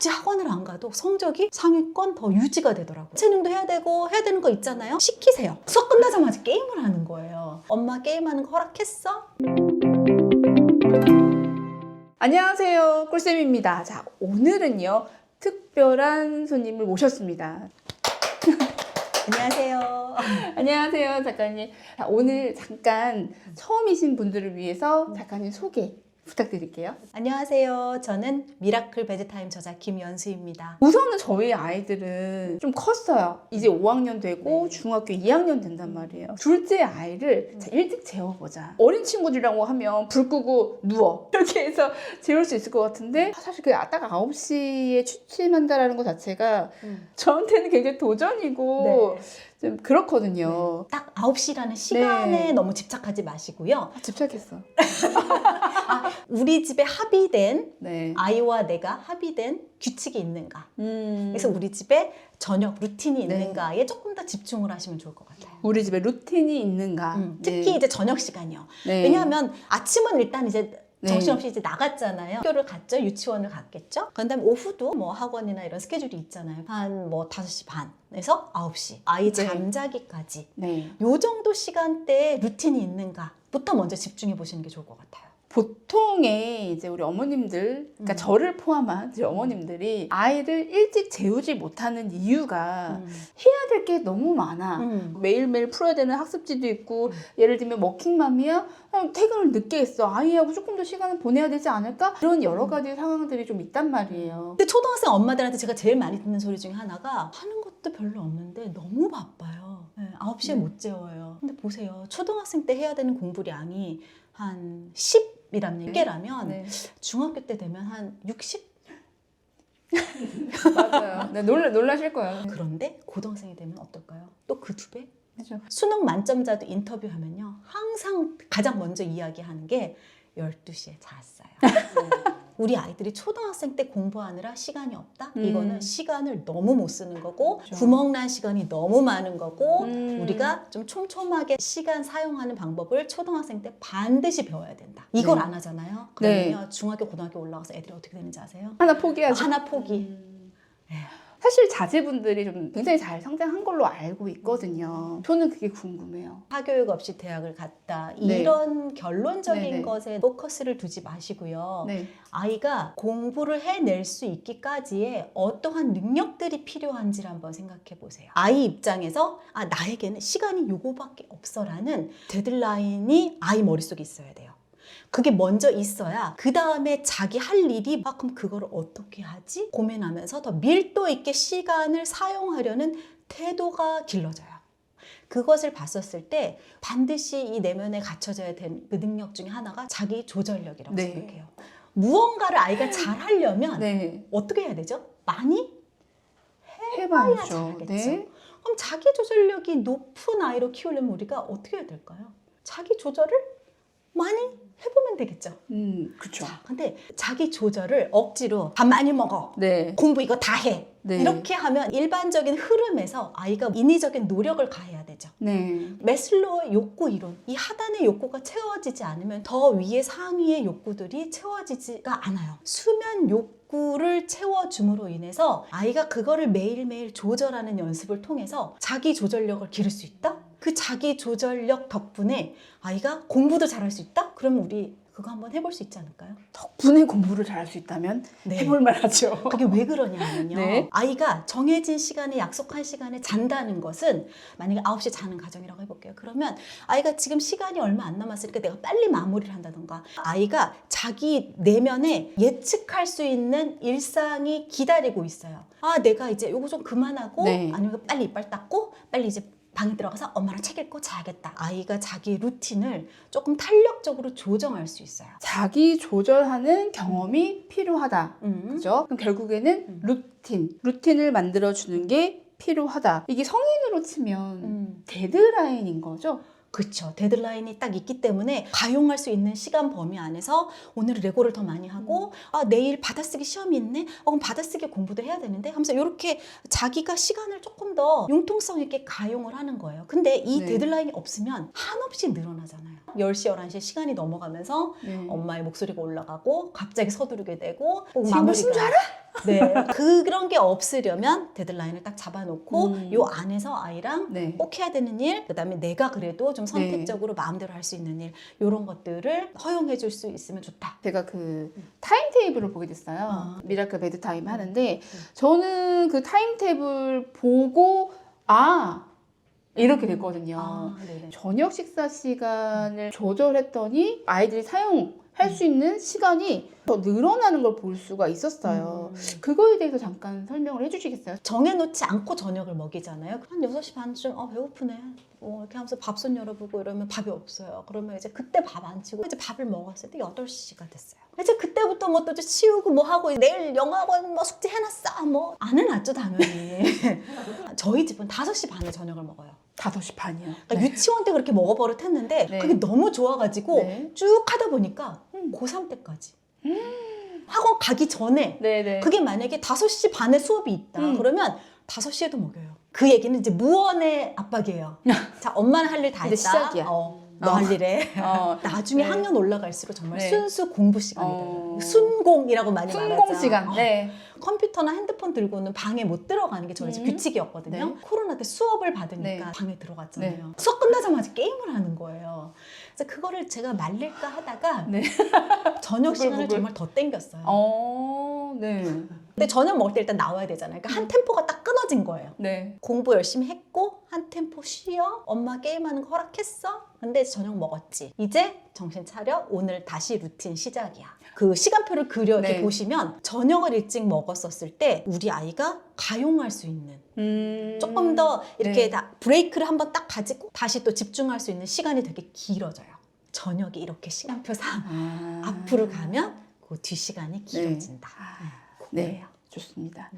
굳이 학원을 안 가도 성적이 상위권 더 유지가 되더라고요. 체능도 해야 되고 해야 되는 거 있잖아요. 시키세요. 수업 끝나자마자 게임을 하는 거예요. 엄마 게임하는 거 허락했어? 안녕하세요, 꿀쌤입니다. 자, 오늘은요 특별한 손님을 모셨습니다. 안녕하세요. 안녕하세요, 작가님. 자, 오늘 잠깐 처음이신 분들을 위해서 작가님 소개 부탁드릴게요. 안녕하세요. 저는 미라클 베드타임 저자 김연수입니다. 우선은 저희 아이들은 좀 컸어요. 이제 5학년 되고 네. 중학교 2학년 된단 말이에요. 둘째 아이를 자, 일찍 재워보자. 어린 친구들이라고 하면 불 끄고 누워. 이렇게 해서 재울 수 있을 것 같은데 사실 그 딱 9시에 취침한다라는 것 자체가 저한테는 굉장히 도전이고 네. 좀 그렇거든요. 딱 9시라는 시간에 네. 너무 집착하지 마시고요. 집착했어. 우리 집에 합의된 네. 아이와 내가 합의된 규칙이 있는가. 그래서 그래서 우리 집에 저녁 루틴이 네. 있는가에 조금 더 집중을 하시면 좋을 것 같아요. 우리 집에 루틴이 있는가. 특히 네. 이제 저녁 시간이요. 네. 왜냐하면 아침은 일단 이제 네. 정신없이 이제 나갔잖아요. 학교를 갔죠. 유치원을 갔겠죠. 그다음에 오후도 뭐 학원이나 이런 스케줄이 있잖아요. 한 뭐 5시 반에서 9시. 아이 네. 잠자기까지. 네. 요 정도 시간대에 루틴이 있는가부터 먼저 집중해 보시는 게 좋을 것 같아요. 보통의 이제 우리 어머님들, 그러니까 저를 포함한 이제 어머님들이 아이를 일찍 재우지 못하는 이유가 해야 될 게 너무 많아. 매일매일 풀어야 되는 학습지도 있고, 예를 들면 워킹맘이야? 그냥 퇴근을 늦게 했어. 아이하고 조금 더 시간을 보내야 되지 않을까? 이런 여러 가지 상황들이 좀 있단 말이에요. 근데 초등학생 엄마들한테 제가 제일 많이 듣는 소리 중에 하나가 하는 것도 별로 없는데 너무 바빠요. 네, 9시에 못 재워요. 근데 보세요. 초등학생 때 해야 되는 공부량이 한 10이라면 6개라면 네. 중학교 때 되면 한 60? 맞아요. 네, 놀라실 거예요. 그런데 고등학생이 되면 어떨까요? 또 그 2배? 그죠. 수능 만점자도 인터뷰하면요. 항상 가장 먼저 이야기하는 게 12시에 잤어요. 우리 아이들이 초등학생 때 공부하느라 시간이 없다? 이거는 시간을 너무 못 쓰는 거고 그렇죠. 구멍난 시간이 너무 많은 거고 우리가 좀 촘촘하게 시간 사용하는 방법을 초등학생 때 반드시 배워야 된다. 이걸 네. 안 하잖아요. 네. 그러면 중학교, 고등학교 올라가서 애들이 어떻게 되는지 아세요? 하나 포기하죠. 하나 포기. 사실 자제분들이 좀 굉장히 잘 성장한 걸로 알고 있거든요. 저는 그게 궁금해요. 사교육 없이 대학을 갔다. 네. 이런 결론적인 네네. 것에 포커스를 두지 마시고요. 네. 아이가 공부를 해낼 수 있기까지의 어떠한 능력들이 필요한지를 한번 생각해 보세요. 아이 입장에서 나에게는 시간이 요거밖에 없어라는 데드라인이 아이 머릿속에 있어야 돼요. 그게 먼저 있어야 그 다음에 자기 할 일이 그럼 그걸 어떻게 하지? 고민하면서 더 밀도 있게 시간을 사용하려는 태도가 길러져요. 그것을 봤었을 때 반드시 이 내면에 갖춰져야 되는 그 능력 중에 하나가 자기 조절력이라고 네. 생각해요. 무언가를 아이가 잘 하려면 네. 어떻게 해야 되죠? 많이 해봐야죠. 잘하겠죠. 네. 그럼 자기 조절력이 높은 아이로 키우려면 우리가 어떻게 해야 될까요? 자기 조절을 많이 해보면 되겠죠. 그렇죠. 근데 자기 조절을 억지로 밥 많이 먹어. 네. 공부 이거 다 해. 네. 이렇게 하면 일반적인 흐름에서 아이가 인위적인 노력을 가해야 되죠. 네. 매슬로우의 욕구 이론, 이 하단의 욕구가 채워지지 않으면 더 위에 상위의 욕구들이 채워지지가 않아요. 수면 욕구를 채워줌으로 인해서 아이가 그거를 매일매일 조절하는 연습을 통해서 자기 조절력을 기를 수 있다? 그 자기 조절력 덕분에 아이가 공부도 잘할 수 있다? 그러면 우리 그거 한번 해볼 수 있지 않을까요? 덕분에 공부를 잘할 수 있다면 네. 해볼 만하죠. 그게 왜 그러냐면요. 네. 아이가 정해진 시간에 약속한 시간에 잔다는 것은 만약에 9시에 자는 가정이라고 해볼게요. 그러면 아이가 지금 시간이 얼마 안 남았으니까 내가 빨리 마무리를 한다던가 아이가 자기 내면에 예측할 수 있는 일상이 기다리고 있어요. 내가 이제 요거 좀 그만하고 네. 아니면 빨리 이빨 닦고 빨리 이제 방에 들어가서 엄마랑 책 읽고 자야겠다. 아이가 자기 루틴을 조금 탄력적으로 조정할 수 있어요. 자기 조절하는 경험이 필요하다. 그죠? 그럼 결국에는 루틴을 만들어주는 게 필요하다. 이게 성인으로 치면 데드라인인 거죠? 그렇죠. 데드라인이 딱 있기 때문에 가용할 수 있는 시간 범위 안에서 오늘 레고를 더 많이 하고 내일 받아쓰기 시험이 있네? 그럼 받아쓰기 공부도 해야 되는데 하면서 이렇게 자기가 시간을 조금 더 융통성 있게 가용을 하는 거예요. 근데 이 네. 데드라인이 없으면 한없이 늘어나잖아요. 10시, 11시 시간이 넘어가면서 엄마의 목소리가 올라가고 갑자기 서두르게 되고 지금 몇 시인 줄 알아? 네. 그런 게 없으려면 데드라인을 딱 잡아놓고 요 안에서 아이랑 네. 꼭 해야 되는 일, 그다음에 내가 그래도 좀 선택적으로 마음대로 할 수 있는 일, 이런 것들을 허용해 줄 수 있으면 좋다. 제가 그 타임테이블을 보게 됐어요. 미라클 베드타임 하는데 저는 그 타임테이블 보고 이렇게 됐거든요. 네네. 저녁 식사 시간을 조절했더니 아이들이 사용할 수 있는 시간이 더 늘어나는 걸 볼 수가 있었어요. 그거에 대해서 잠깐 설명을 해주시겠어요? 정해놓지 않고 저녁을 먹이잖아요. 한 6시 반쯤 배고프네. 이렇게 하면서 밥솥 열어보고 이러면 밥이 없어요. 그러면 이제 그때 밥 안 치고 이제 밥을 먹었을 때 8시가 됐어요. 이제 그때부터 뭐 또 치우고 뭐 하고 내일 영어학원 뭐 숙제 해놨어 뭐 안 해놨죠 당연히. 저희 집은 5시 반에 저녁을 먹어요. 5시 반이요. 그러니까 유치원 때 그렇게 먹어버릇했는데 네. 그게 너무 좋아가지고 네. 쭉 하다 보니까 고3 때까지 학원 가기 전에 네네. 그게 만약에 5시 반에 수업이 있다 그러면 5시에도 먹여요. 그 얘기는 이제 무언의 압박이에요. 자, 엄마는 할 일 다 했다. 이제 시작이야. 너 할 일에. 나중에 네. 학년 올라갈수록 정말 네. 순수 공부 시간이다. 순공이라고 많이 말하죠. 순공 시간. 네. 컴퓨터나 핸드폰 들고는 방에 못 들어가는 게 저희 집 규칙이었거든요. 네. 코로나 때 수업을 받으니까 네. 방에 들어갔잖아요. 네. 수업 끝나자마자 게임을 하는 거예요. 그래서 그거를 제가 말릴까 하다가 네. 저녁 시간을 부글부글. 정말 더 땡겼어요. 네. 근데 저녁 먹을 때 일단 나와야 되잖아요. 그러니까 한 템포가 딱 끊어진 거예요. 네. 공부 열심히 했고 한 템포 쉬어. 엄마 게임하는 거 허락했어. 근데 저녁 먹었지. 이제 정신 차려. 오늘 다시 루틴 시작이야. 그 시간표를 그려 이렇게 네. 보시면 저녁을 일찍 먹었었을 때 우리 아이가 가용할 수 있는 조금 더 이렇게 네. 다 브레이크를 한번 딱 가지고 다시 또 집중할 수 있는 시간이 되게 길어져요. 저녁이 이렇게 시간표상 앞으로 가면 그 뒷시간이 길어진다. 네. 그거예요. 좋습니다.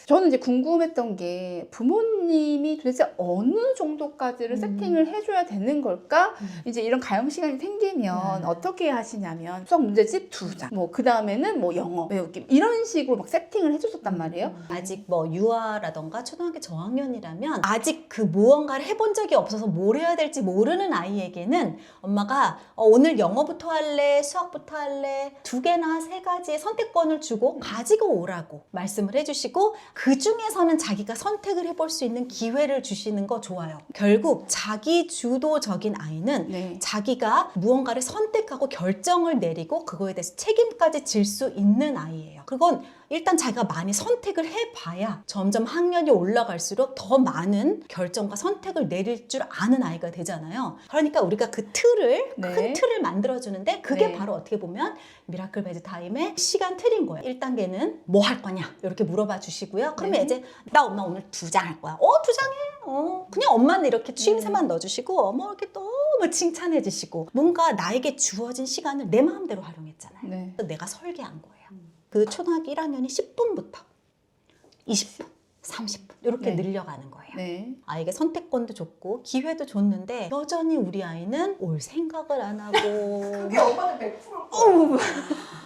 저는 이제 궁금했던 게 부모님이 도대체 어느 정도까지를 세팅을 해줘야 되는 걸까? 이제 이런 가용 시간이 생기면 어떻게 하시냐면 수학 문제집 2장, 뭐 그 다음에는 뭐 영어 배우기 이런 식으로 막 세팅을 해줬었단 말이에요. 아직 뭐 유아라던가 초등학교 저학년이라면 아직 그 무언가를 해본 적이 없어서 뭘 해야 될지 모르는 아이에게는 엄마가 오늘 영어부터 할래, 수학부터 할래 2개나 3가지의 선택권을 주고 가지고 오라고 말씀을 해주시고 그 중에서는 자기가 선택을 해볼 수 있는 기회를 주시는 거 좋아요. 결국 자기 주도적인 아이는 네. 자기가 무언가를 선택하고 결정을 내리고 그거에 대해서 책임까지 질 수 있는 아이예요. 그건 일단 자기가 많이 선택을 해봐야 점점 학년이 올라갈수록 더 많은 결정과 선택을 내릴 줄 아는 아이가 되잖아요. 그러니까 우리가 그 틀을, 네. 큰 틀을 만들어주는데 그게 네. 바로 어떻게 보면 미라클 베드타임의 시간 틀인 거예요. 1단계는 뭐 할 거냐 이렇게 물어봐 주시고요. 그러면 네. 이제 나 엄마 오늘 2장 할 거야. 2장 해. 그냥 엄마는 이렇게 추임새만 넣어주시고 뭐 이렇게 너무 칭찬해 주시고 뭔가 나에게 주어진 시간을 내 마음대로 활용했잖아요. 네. 그래서 내가 설계한 거예요. 그 초등학교 1학년이 10분부터 20분, 30분 이렇게 네. 늘려가는 거예요. 네. 아이에게 선택권도 줬고 기회도 줬는데 여전히 우리 아이는 올 생각을 안 하고 엄마는 100%.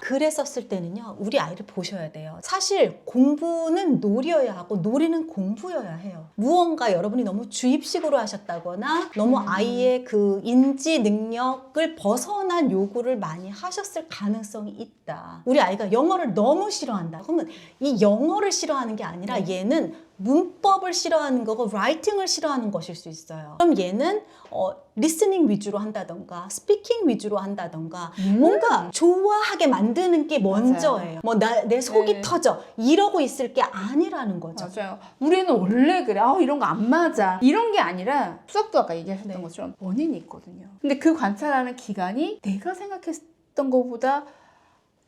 그랬었을 때는요 우리 아이를 보셔야 돼요. 사실 공부는 놀이여야 하고 놀이는 공부여야 해요. 무언가 여러분이 너무 주입식으로 하셨다거나 너무 아이의 그 인지 능력을 벗어난 요구를 많이 하셨을 가능성이 있다. 우리 아이가 영어를 너무 싫어한다. 그러면 이 영어를 싫어하는 게 아니라 얘는 문법을 싫어하는 거고 라이팅을 싫어하는 것일 수 있어요. 그럼 얘는 리스닝 위주로 한다던가 스피킹 위주로 한다던가 뭔가 좋아하게 만드는 게 먼저예요. 뭐 내 속이 네. 터져 이러고 있을 게 아니라는 거죠. 맞아요. 우리는 원래 그래. 이런 거 안 맞아. 이런 게 아니라 수학도 아까 얘기하셨던 네. 것처럼 원인이 있거든요. 근데 그 관찰하는 기간이 내가 생각했던 것보다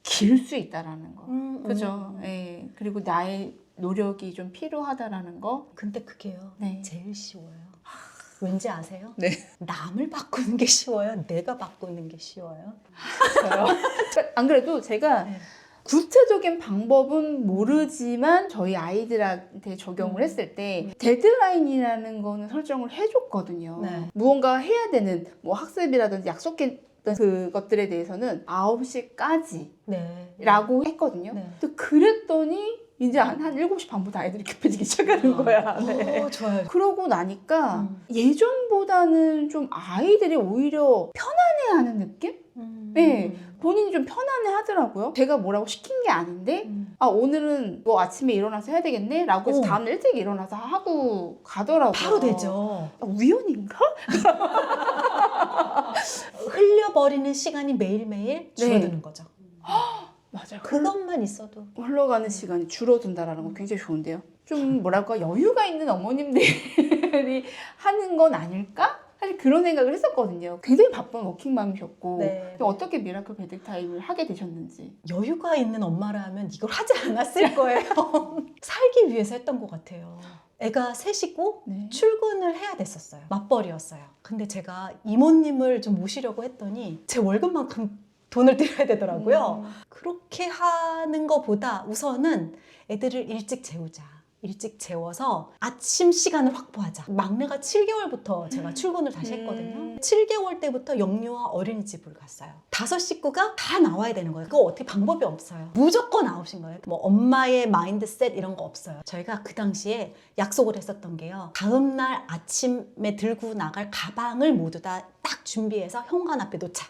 길 수 있다라는 거. 그죠? 예. 그리고 나의 노력이 좀 필요하다라는 거. 근데 그게요 네. 제일 쉬워요. 왠지 아세요? 네. 남을 바꾸는 게 쉬워요? 내가 바꾸는 게 쉬워요? 안 그래도 제가 네. 구체적인 방법은 모르지만 저희 아이들한테 적용을 했을 때 데드라인이라는 거는 설정을 해줬거든요. 네. 무언가 해야 되는 뭐 학습이라든지 약속했던 그것들에 대해서는 9시까지 네. 라고 했거든요. 네. 또 그랬더니 이제 한 7시 반부터 아이들이 급해지기 시작하는 거야. 네. 좋아요. 그러고 나니까 예전보다는 좀 아이들이 오히려 편안해하는 느낌? 네. 본인이 좀 편안해 하더라고요. 제가 뭐라고 시킨 게 아닌데 아 오늘은 뭐 아침에 일어나서 해야 되겠네? 라고 해서 다음날 일찍 일어나서 하고 가더라고요. 바로 되죠. 아, 우연인가? 흘려버리는 시간이 매일매일 줄어드는 거죠. 맞아요. 그것만 있어도. 흘러가는 시간이 줄어든다라는 건 굉장히 좋은데요. 좀 뭐랄까 여유가 있는 어머님들이 하는 건 아닐까? 사실 그런 생각을 했었거든요. 굉장히 바쁜 워킹맘이셨고 네. 어떻게 미라클 베드 타임을 하게 되셨는지. 여유가 있는 엄마라면 이걸 하지 않았을 거예요. 살기 위해서 했던 것 같아요. 애가 셋이고 네. 출근을 해야 됐었어요. 맞벌이였어요. 근데 제가 이모님을 좀 모시려고 했더니 제 월급만큼 돈을 들여야 되더라고요. 그렇게 하는 것보다 우선은 애들을 일찍 재우자. 일찍 재워서 아침 시간을 확보하자. 막내가 7개월부터 제가 출근을 다시 했거든요. 7개월 때부터 영유아 어린이집을 갔어요. 5 식구가 다 나와야 되는 거예요. 그거 어떻게 방법이 없어요. 무조건 9인 거예요. 뭐 엄마의 마인드셋 이런 거 없어요. 저희가 그 당시에 약속을 했었던 게요. 다음날 아침에 들고 나갈 가방을 모두 다 딱 준비해서 현관 앞에 놓자.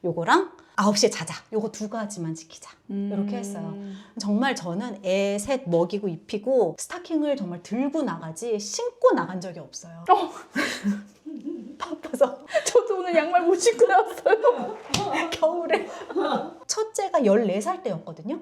요거랑 9시에 자자. 요거 2가지만 지키자. 이렇게 했어요. 정말 저는 애 셋 먹이고 입히고 스타킹을 정말 들고 나가지 신고 나간 적이 없어요. 바빠서. 저도 오늘 양말 못 신고 나왔어요. 겨울에. 첫째가 14살 때였거든요.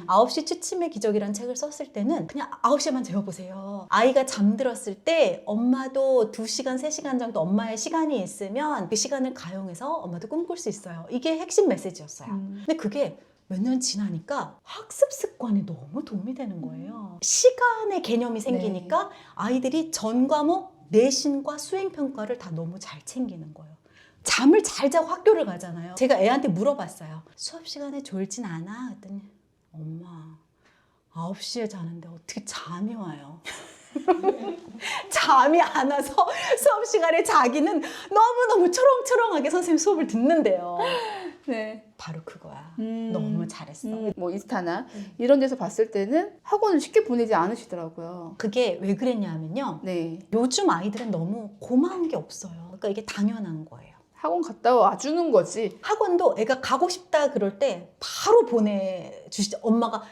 9시 취침의 기적이라는 책을 썼을 때는 그냥 9시에만 재워보세요. 아이가 잠들었을 때 엄마도 2시간, 3시간 정도 엄마의 시간이 있으면 그 시간을 가용해서 엄마도 꿈꿀 수 있어요. 이게 핵심 메시지였어요. 근데 그게 몇 년 지나니까 학습 습관에 너무 도움이 되는 거예요. 시간의 개념이 생기니까 아이들이 전 과목 내신과 수행평가를 다 너무 잘 챙기는 거예요. 잠을 잘 자고 학교를 가잖아요. 제가 애한테 물어봤어요. 수업 시간에 졸진 않아? 그랬더니 엄마 9시에 자는데 어떻게 잠이 와요? 잠이 안 와서 수업 시간에 자기는 너무너무 초롱초롱하게 선생님 수업을 듣는데요. 네. 바로 그거야. 너무 잘했어. 뭐 인스타나 이런 데서 봤을 때는 학원을 쉽게 보내지 않으시더라고요. 그게 왜 그랬냐면요. 네. 요즘 아이들은 너무 고마운 게 없어요. 그러니까 이게 당연한 거예요. 학원 갔다 와주는 거지. 학원도 애가 가고 싶다 그럴 때 바로 보내주시죠. 엄마가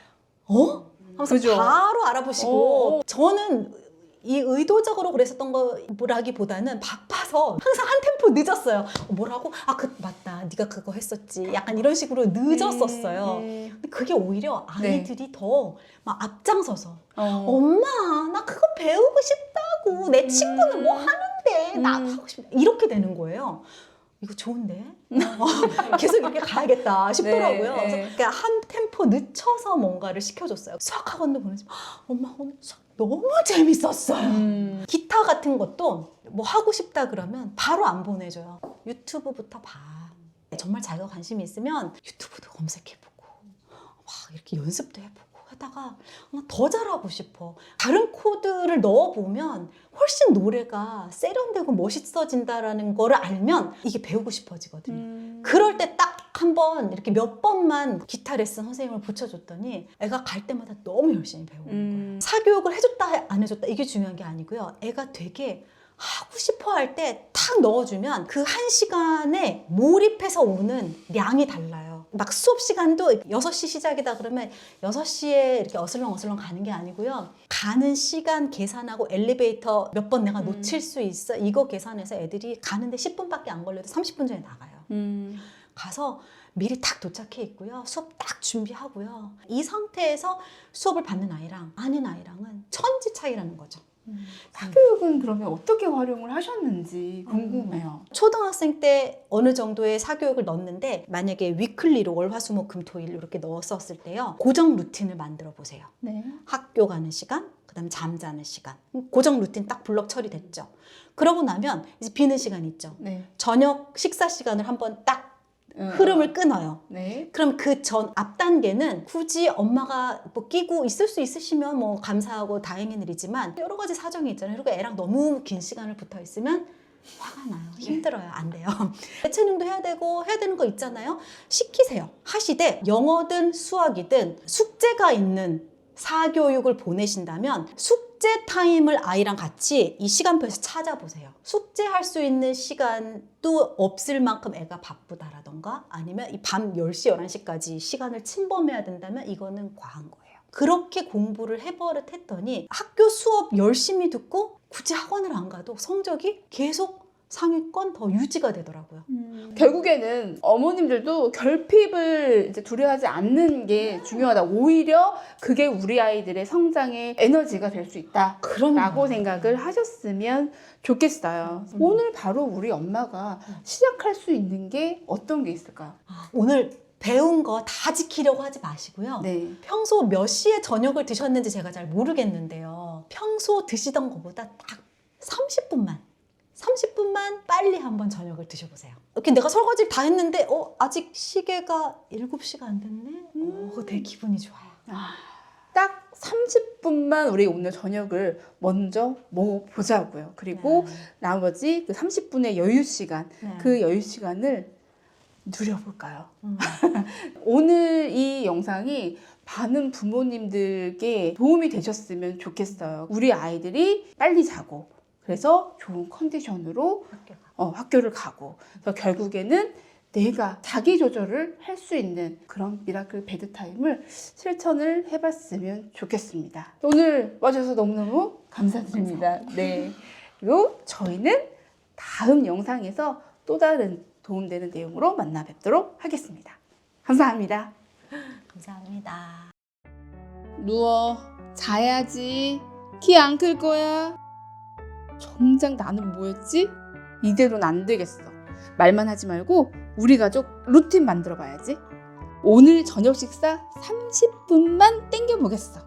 하면서 그죠. 바로 알아보시고 저는 이 의도적으로 그랬었던 거라기보다는 바빠서 항상 한 템포 늦었어요. 뭐라고? 아, 맞다. 네가 그거 했었지. 약간 이런 식으로 늦었었어요. 근데 그게 오히려 아이들이 더 막 앞장서서 엄마 나 그거 배우고 싶다고. 내 친구는 뭐 하는데 나도 하고 싶다. 이렇게 되는 거예요. 이거 좋은데? 계속 이렇게 가야겠다 싶더라고요. 네, 네. 그래서 그러니까 한 템포 늦춰서 뭔가를 시켜줬어요. 수학학원도 보내주면 엄마 오늘 수학 너무 재밌었어요. 기타 같은 것도 뭐 하고 싶다 그러면 바로 안 보내줘요. 유튜브부터 봐. 정말 자기가 관심이 있으면 유튜브도 검색해보고 막 이렇게 연습도 해보고 하다가 더 잘하고 싶어. 다른 코드를 넣어보면 훨씬 노래가 세련되고 멋있어진다라는 거를 알면 이게 배우고 싶어지거든요. 그럴 때 딱 한번 이렇게 몇 번만 기타 레슨 선생님을 붙여줬더니 애가 갈 때마다 너무 열심히 배우는 거예요. 사교육을 해줬다 안 해줬다 이게 중요한 게 아니고요. 애가 되게 하고 싶어 할 때 탁 넣어주면 그 1시간에 몰입해서 오는 량이 달라요. 막 수업 시간도 6시 시작이다 그러면 6시에 이렇게 어슬렁어슬렁 가는 게 아니고요. 가는 시간 계산하고 엘리베이터 몇 번 내가 놓칠 수 있어. 이거 계산해서 애들이 가는데 10분밖에 안 걸려도 30분 전에 나가요. 가서 미리 딱 도착해 있고요. 수업 딱 준비하고요. 이 상태에서 수업을 받는 아이랑 아는 아이랑은 천지 차이라는 거죠. 사교육은 그러면 어떻게 활용을 하셨는지 궁금해요. 초등학생 때 어느 정도의 사교육을 넣었는데 만약에 위클리로 월화수목금토일 이렇게 넣었을 때요. 고정 루틴을 만들어 보세요. 네. 학교 가는 시간, 그다음에 잠자는 시간. 고정 루틴 딱 블럭 처리됐죠. 그러고 나면 이제 비는 시간 있죠. 네. 저녁 식사 시간을 한번 딱 흐름을 끊어요. 네. 그럼 그 전 앞 단계는 굳이 엄마가 뭐 끼고 있을 수 있으시면 뭐 감사하고 다행인 일이지만 여러 가지 사정이 있잖아요. 그리고 애랑 너무 긴 시간을 붙어 있으면 화가 나요. 힘들어요. 안 돼요. 재채능도 해야 되고 해야 되는 거 있잖아요. 시키세요. 하시되 영어든 수학이든 숙제가 있는 사교육을 보내신다면 숙제 타임을 아이랑 같이 이 시간표에서 찾아보세요. 숙제할 수 있는 시간도 없을 만큼 애가 바쁘다라던가 아니면 이 밤 10시, 11시까지 시간을 침범해야 된다면 이거는 과한 거예요. 그렇게 공부를 해버릇했더니 학교 수업 열심히 듣고 굳이 학원을 안 가도 성적이 계속 상위권 더 유지가 되더라고요. 결국에는 어머님들도 결핍을 이제 두려워하지 않는 게 중요하다. 오히려 그게 우리 아이들의 성장의 에너지가 될 수 있다. 라고 생각을 하셨으면 좋겠어요. 오늘 바로 우리 엄마가 시작할 수 있는 게 어떤 게 있을까요? 오늘 배운 거 다 지키려고 하지 마시고요. 네. 평소 몇 시에 저녁을 드셨는지 제가 잘 모르겠는데요. 평소 드시던 것보다 딱 30분만 빨리 한번 저녁을 드셔보세요. 이렇게 내가 설거지를 다 했는데 아직 시계가 7시가 안 됐네? 되게 기분이 좋아요. 딱 30분만 우리 오늘 저녁을 먼저 먹어보자고요. 그리고 나머지 그 30분의 여유 시간, 그 여유 시간을 누려볼까요? 오늘 이 영상이 많은 부모님들께 도움이 되셨으면 좋겠어요. 우리 아이들이 빨리 자고 그래서 좋은 컨디션으로 학교를 가고 그래서 결국에는 내가 자기 조절을 할 수 있는 그런 미라클 베드타임을 실천을 해봤으면 좋겠습니다. 오늘 와주셔서 너무너무 감사드립니다. 네. 그리고 저희는 다음 영상에서 또 다른 도움되는 내용으로 만나 뵙도록 하겠습니다. 감사합니다. 감사합니다. 누워 자야지. 키 안 클 거야. 정작 나는 뭐였지? 이대로는 안 되겠어. 말만 하지 말고 우리 가족 루틴 만들어 봐야지. 오늘 저녁 식사 30분만 땡겨 보겠어.